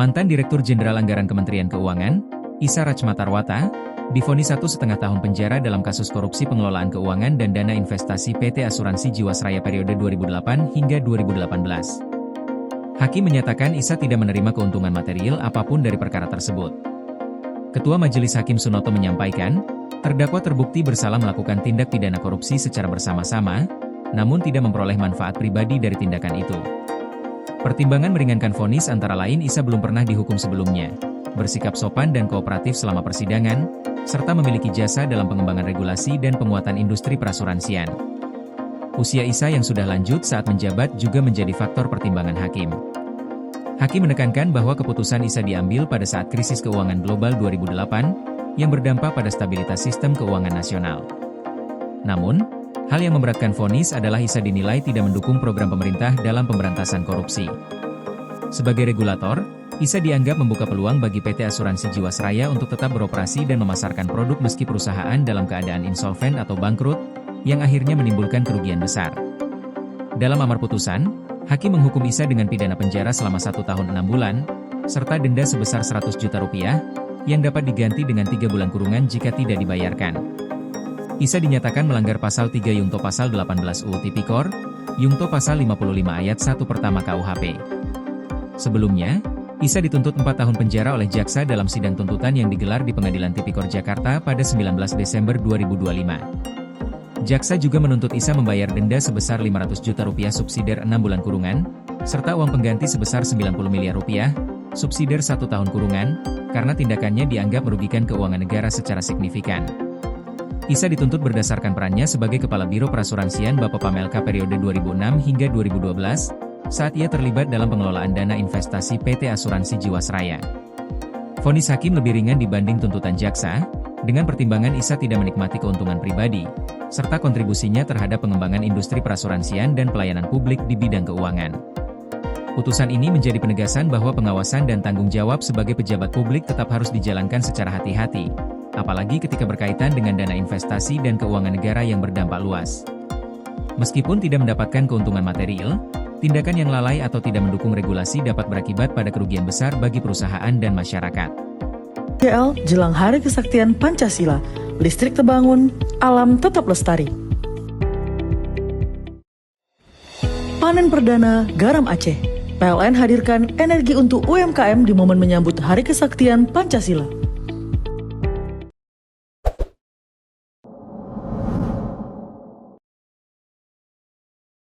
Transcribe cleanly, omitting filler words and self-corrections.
Mantan Direktur Jenderal Anggaran Kementerian Keuangan, Isa Rachmatarwata, divonis 1,5 tahun penjara dalam kasus korupsi pengelolaan keuangan dan dana investasi PT Asuransi Jiwasraya periode 2008 hingga 2018. Hakim menyatakan Isa tidak menerima keuntungan material apapun dari perkara tersebut. Ketua Majelis Hakim Sunoto menyampaikan, terdakwa terbukti bersalah melakukan tindak pidana korupsi secara bersama-sama, namun tidak memperoleh manfaat pribadi dari tindakan itu. Pertimbangan meringankan vonis antara lain Isa belum pernah dihukum sebelumnya, bersikap sopan dan kooperatif selama persidangan, serta memiliki jasa dalam pengembangan regulasi dan penguatan industri perasuransian. Usia Isa yang sudah lanjut saat menjabat juga menjadi faktor pertimbangan hakim. Hakim menekankan bahwa keputusan Isa diambil pada saat krisis keuangan global 2008, yang berdampak pada stabilitas sistem keuangan nasional. Namun, hal yang memberatkan vonis adalah Isa dinilai tidak mendukung program pemerintah dalam pemberantasan korupsi. Sebagai regulator, Isa dianggap membuka peluang bagi PT Asuransi Jiwasraya untuk tetap beroperasi dan memasarkan produk meski perusahaan dalam keadaan insolven atau bangkrut, yang akhirnya menimbulkan kerugian besar. Dalam amar putusan, hakim menghukum Isa dengan pidana penjara selama 1 tahun 6 bulan, serta denda sebesar 100 juta rupiah, yang dapat diganti dengan 3 bulan kurungan jika tidak dibayarkan. Isa dinyatakan melanggar pasal 3 Yungto pasal 18 UU Tipikor, Yungto pasal 55 ayat 1 pertama KUHP. Sebelumnya, Isa dituntut 4 tahun penjara oleh jaksa dalam sidang tuntutan yang digelar di Pengadilan Tipikor Jakarta pada 19 Desember 2025. Jaksa juga menuntut Isa membayar denda sebesar 500 juta rupiah subsidiar 6 bulan kurungan, serta uang pengganti sebesar 90 miliar rupiah, subsidiar 1 tahun kurungan, karena tindakannya dianggap merugikan keuangan negara secara signifikan. Isa dituntut berdasarkan perannya sebagai Kepala Biro Perasuransian Bapepam-LK periode 2006 hingga 2012, saat ia terlibat dalam pengelolaan dana investasi PT Asuransi Jiwasraya. Vonis hakim lebih ringan dibanding tuntutan jaksa, dengan pertimbangan Isa tidak menikmati keuntungan pribadi, serta kontribusinya terhadap pengembangan industri perasuransian dan pelayanan publik di bidang keuangan. Putusan ini menjadi penegasan bahwa pengawasan dan tanggung jawab sebagai pejabat publik tetap harus dijalankan secara hati-hati, apalagi ketika berkaitan dengan dana investasi dan keuangan negara yang berdampak luas. Meskipun tidak mendapatkan keuntungan material, tindakan yang lalai atau tidak mendukung regulasi dapat berakibat pada kerugian besar bagi perusahaan dan masyarakat. GL jelang Hari Kesaktian Pancasila, listrik terbangun, alam tetap lestari. Panen perdana garam Aceh. PLN hadirkan energi untuk UMKM di momen menyambut Hari Kesaktian Pancasila.